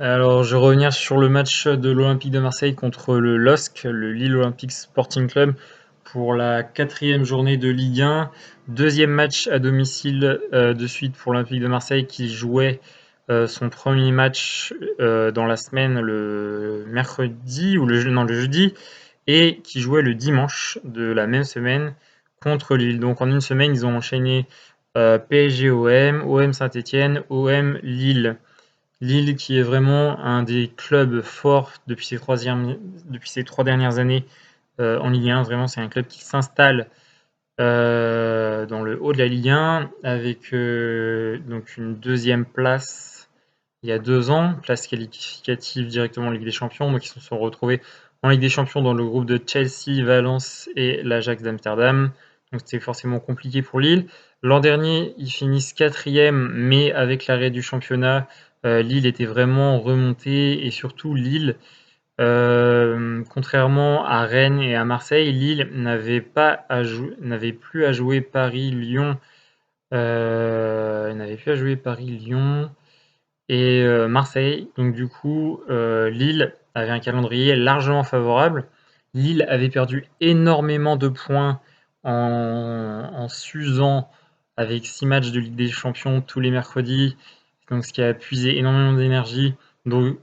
Alors, je vais revenir sur le match de l'Olympique de Marseille contre le LOSC, le Lille Olympic Sporting Club, pour la 4e journée de Ligue 1. Deuxième match à domicile de suite pour l'Olympique de Marseille qui jouait son premier match dans la semaine le mercredi ou non, le jeudi et qui jouait le dimanche de la même semaine contre Lille. Donc en une semaine, ils ont enchaîné PSG-OM, OM Saint-Étienne, OM Lille. Lille qui est vraiment un des clubs forts depuis ces 3 dernières années en Ligue 1. Vraiment, c'est un club qui s'installe dans le haut de la Ligue 1 avec donc une deuxième place il y a 2 ans, place qualificative directement en Ligue des Champions. Donc ils se sont retrouvés en Ligue des Champions dans le groupe de Chelsea, Valence et l'Ajax d'Amsterdam. Donc c'était forcément compliqué pour Lille. L'an dernier, ils finissent 4e, mais avec l'arrêt du championnat, Lille était vraiment remontée et surtout Lille, contrairement à Rennes et à Marseille, Lille n'avait plus à jouer Paris-Lyon, et Marseille. Donc du coup, Lille avait un calendrier largement favorable. Lille avait perdu énormément de points en s'usant avec 6 matchs de Ligue des Champions tous les mercredis, donc ce qui a puisé énormément d'énergie. Donc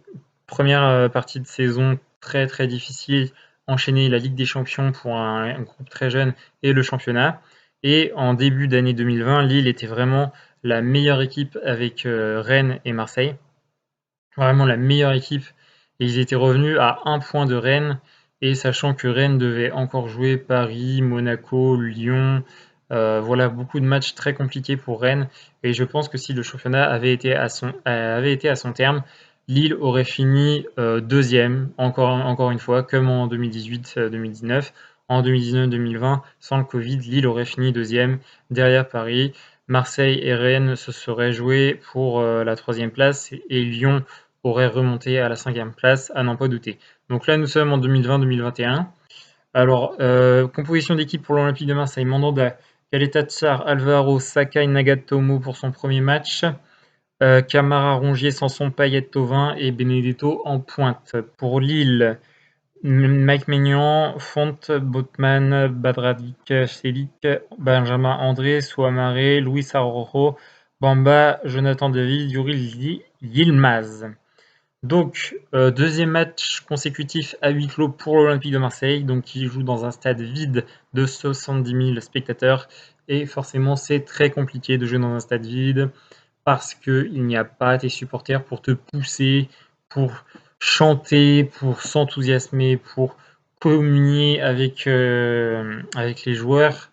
première partie de saison très très difficile, enchaîner la Ligue des Champions pour un groupe très jeune et le championnat. Et en début d'année 2020, Lille était vraiment la meilleure équipe avec Rennes et Marseille. Vraiment la meilleure équipe. Et ils étaient revenus à 1 point de Rennes. Et sachant que Rennes devait encore jouer Paris, Monaco, Lyon. Voilà, beaucoup de matchs très compliqués pour Rennes. Et je pense que si le championnat avait été à son terme, Lille aurait fini deuxième, encore une fois, comme en 2018-2019. En 2019-2020, sans le Covid, Lille aurait fini deuxième, derrière Paris. Marseille et Rennes se seraient joués pour la 3e place et Lyon aurait remonté à la 5e place, à n'en pas douter. Donc là, nous sommes en 2020-2021. Alors, composition d'équipe pour l'Olympique de Marseille: Mandanda, Caleta-Car, Alvaro, Sakai, Nagatomo pour son premier match, Camara, Rongier, Sanson, Payet, Thauvin et Benedetto en pointe. Pour Lille, Mike Maignan, Font, Botman, Badradic, Selic, Benjamin André, Souamaré, Luis Araujo, Bamba, Jonathan David, Yuri Yilmaz. Donc, deuxième match consécutif à huis clos pour l'Olympique de Marseille, donc qui joue dans un stade vide de 70 000 spectateurs. Et forcément, c'est très compliqué de jouer dans un stade vide parce qu'il n'y a pas tes supporters pour te pousser, pour chanter, pour s'enthousiasmer, pour communier avec les joueurs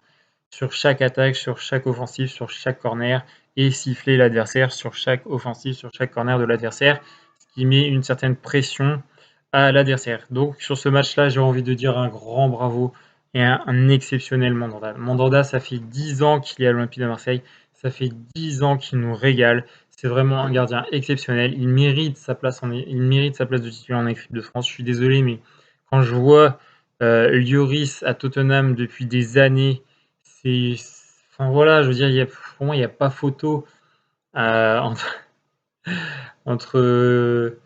sur chaque attaque, sur chaque offensive, sur chaque corner et siffler l'adversaire sur chaque offensive, sur chaque corner de l'adversaire, ce qui met une certaine pression à l'adversaire. Donc sur ce match-là, j'ai envie de dire un grand bravo et un exceptionnel Mandanda. Mandanda, ça fait 10 ans qu'il est à l'Olympique de Marseille, ça fait 10 ans qu'il nous régale. C'est vraiment un gardien exceptionnel. Il mérite sa place de titulaire en équipe de France. Je suis désolé, mais quand je vois Lloris à Tottenham depuis des années, c'est, enfin voilà, je veux dire, pour moi, il n'y a pas photo entre, entre,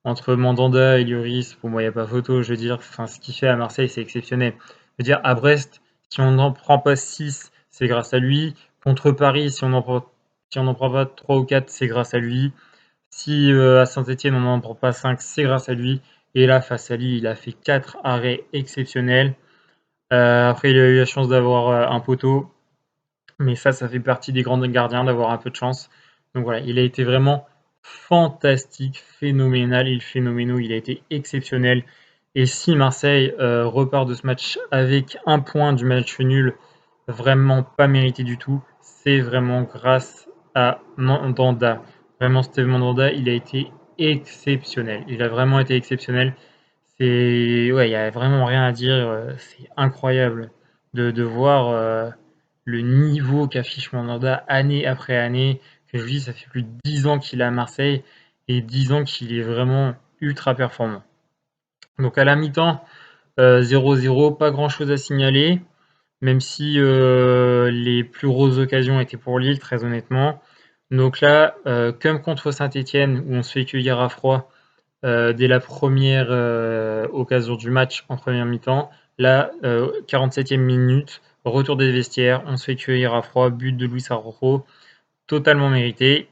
entre Mandanda et Lloris. Pour moi, il n'y a pas photo. Je veux dire, enfin, ce qu'il fait à Marseille, c'est exceptionnel. Je veux dire, à Brest, si on n'en prend pas 6, c'est grâce à lui. Contre Paris, si on n'en prend pas 3 ou 4, c'est grâce à lui. Si à Saint-Etienne, on n'en prend pas 5, c'est grâce à lui. Et là, face à lui, il a fait 4 arrêts exceptionnels. Après, il a eu la chance d'avoir un poteau. Mais ça fait partie des grands gardiens d'avoir un peu de chance. Donc voilà, il a été vraiment fantastique, phénoménal, il a été exceptionnel. Et si Marseille repart de ce match avec 1 point du match nul, vraiment pas mérité du tout, c'est vraiment grâce à Mandanda. Vraiment, Steve Mandanda, il a été exceptionnel. Il a vraiment été exceptionnel. Ouais, il y a vraiment rien à dire. C'est incroyable de voir le niveau qu'affiche Mandanda année après année. Que je vous dis, ça fait plus de 10 ans qu'il est à Marseille et 10 ans qu'il est vraiment ultra performant. Donc à la mi-temps, 0-0, pas grand-chose à signaler, même si les plus grosses occasions étaient pour Lille, très honnêtement. Donc là, comme contre Saint-Etienne, où on se fait cueillir à froid, dès la première occasion du match en première mi-temps. Là, 47e minute, retour des vestiaires, on se fait cueillir à froid, but de Luis Araujo, totalement mérité,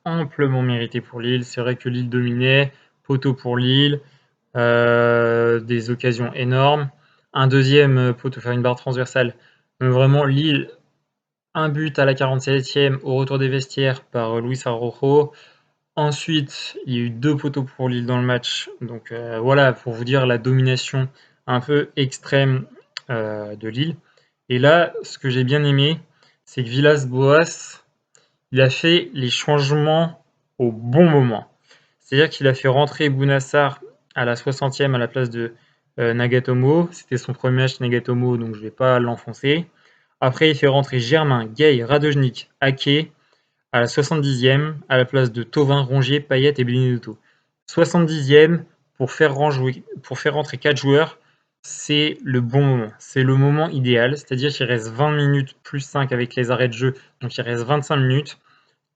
amplement mérité pour Lille. C'est vrai que Lille dominait, poteau pour Lille, des occasions énormes. Un deuxième poteau, faire une barre transversale. Donc vraiment, Lille, un but à la 47e au retour des vestiaires par Luis Araujo. Ensuite, il y a eu 2 poteaux pour Lille dans le match. Donc voilà, pour vous dire la domination un peu extrême de Lille. Et là, ce que j'ai bien aimé, c'est que Villas-Boas, il a fait les changements au bon moment. C'est-à-dire qu'il a fait rentrer Bounassar à la 60e à la place de Nagatomo. C'était son premier match Nagatomo, donc je ne vais pas l'enfoncer. Après, il fait rentrer Germain, Gay, Radojnik, Ake à la 70e à la place de Thauvin, Rongier, Payet et Benedetto. 70e pour faire rentrer 4 joueurs, c'est le bon moment. C'est le moment idéal, c'est-à-dire qu'il reste 20 minutes plus 5 avec les arrêts de jeu, donc il reste 25 minutes.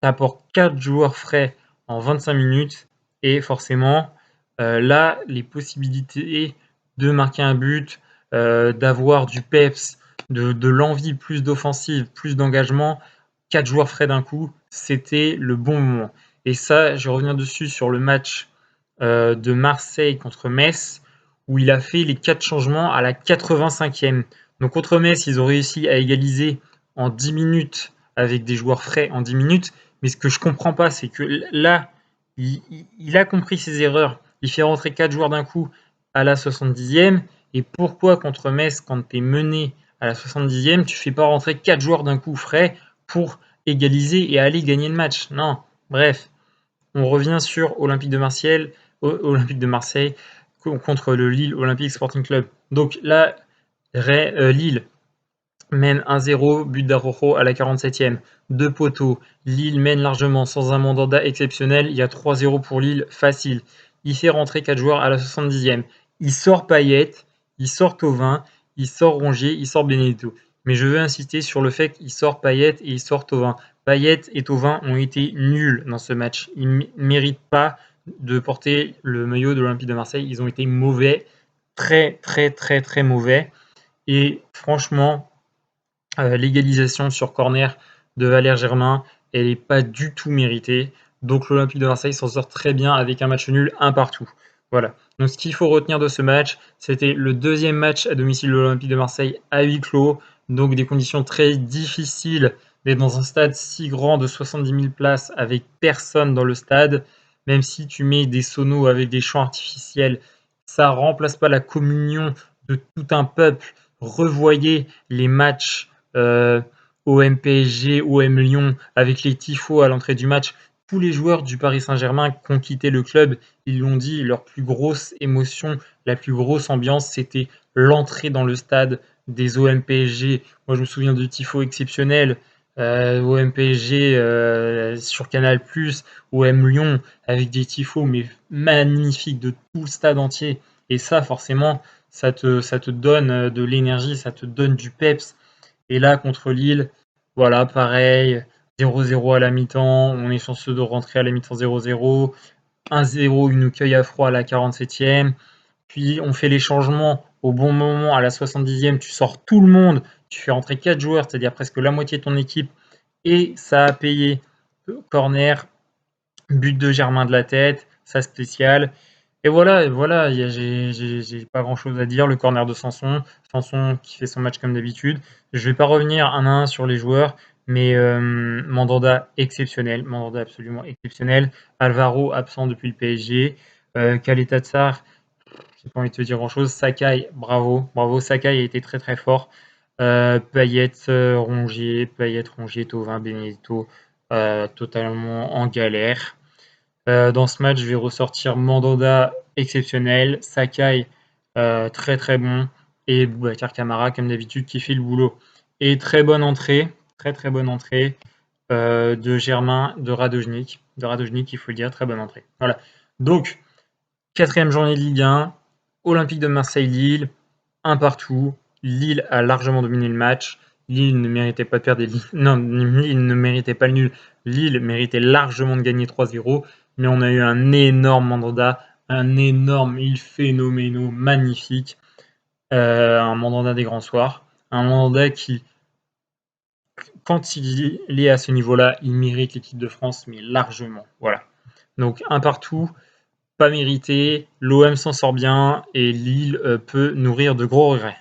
Tu apportes 4 joueurs frais en 25 minutes et forcément, là, les possibilités de marquer un but, d'avoir du peps, de l'envie, plus d'offensive, plus d'engagement, 4 joueurs frais d'un coup, c'était le bon moment. Et ça, je vais revenir dessus sur le match de Marseille contre Metz, où il a fait les 4 changements à la 85e. Donc contre Metz, ils ont réussi à égaliser en 10 minutes avec des joueurs frais en 10 minutes. Mais ce que je comprends pas, c'est que là, il a compris ses erreurs. Il fait rentrer 4 joueurs d'un coup à la 70e. Et pourquoi contre Metz, quand tu es mené à la 70e, tu fais pas rentrer 4 joueurs d'un coup frais pour égaliser et aller gagner le match? Non, bref. On revient sur Olympique de Marseille contre le Lille Olympique Sporting Club. Donc là, Lille mène 1-0, but d'Araujo à la 47e, 2 poteaux. Lille mène largement sans un mandanda exceptionnel. Il y a 3-0 pour Lille, facile. Il fait rentrer 4 joueurs à la 70e. Il sort Payet, il sort Thauvin, il sort Rongier, il sort Benedetto. Mais je veux insister sur le fait qu'il sort Payet et il sort Thauvin. Payet et Thauvin ont été nuls dans ce match. Ils ne méritent pas de porter le maillot de l'Olympique de Marseille. Ils ont été mauvais, très très très très mauvais. Et franchement, l'égalisation sur corner de Valère Germain, elle n'est pas du tout méritée. Donc l'Olympique de Marseille s'en sort très bien avec un match nul, un partout. Voilà. Donc ce qu'il faut retenir de ce match, c'était le deuxième match à domicile de l'Olympique de Marseille à huis clos, donc des conditions très difficiles d'être dans un stade si grand de 70 000 places avec personne dans le stade. Même si tu mets des sonos avec des chants artificiels, ça ne remplace pas la communion de tout un peuple. Revoyez les matchs OM PSG, OM Lyon, avec les tifos à l'entrée du match. Tous les joueurs du Paris Saint-Germain qui ont quitté le club, ils l'ont dit, leur plus grosse émotion, la plus grosse ambiance, c'était l'entrée dans le stade des OM PSG. Moi, je me souviens de tifos exceptionnels. OM PSG sur Canal+, OM Lyon, avec des tifos mais magnifiques de tout le stade entier. Et ça, forcément, ça te donne de l'énergie, ça te donne du peps. Et là, contre Lille, voilà, pareil, 0-0 à la mi-temps, on est chanceux de rentrer à la mi-temps 0-0, 1-0, il nous cueille à froid à la 47e, puis on fait les changements au bon moment, à la 70e, tu sors tout le monde, tu fais rentrer 4 joueurs, c'est-à-dire presque la moitié de ton équipe, et ça a payé. Corner, but de Germain de la tête, ça spécial. Et voilà, j'ai pas grand chose à dire. Le corner de Sanson, Sanson qui fait son match comme d'habitude. Je vais pas revenir un à un sur les joueurs, mais Mandanda exceptionnel, Mandanda absolument exceptionnel. Alvaro absent depuis le PSG. Kaletatsar, j'ai pas envie de te dire grand chose. Sakai, bravo, bravo. Sakai a été très très fort. Payet, Rongier, Thauvin, Benedetto, totalement en galère. Dans ce match, je vais ressortir Mandanda exceptionnel, Sakai très très bon et Boubacar Kamara comme d'habitude qui fait le boulot. Et très bonne entrée, très très bonne entrée de Germain, de Radojnik, il faut le dire, très bonne entrée. Voilà. Donc, 4e journée de Ligue 1, Olympique de Marseille-Lille, un partout. Lille a largement dominé le match. Lille ne méritait pas de perdre. Non, Lille ne méritait pas le nul. Lille méritait largement de gagner 3-0, mais on a eu un énorme Mandanda, un énorme Il Phénoménal magnifique, un Mandanda des grands soirs, un Mandanda qui, quand il est à ce niveau-là, il mérite l'équipe de France, mais largement. Voilà. Donc un partout, pas mérité, l'OM s'en sort bien et Lille peut nourrir de gros regrets.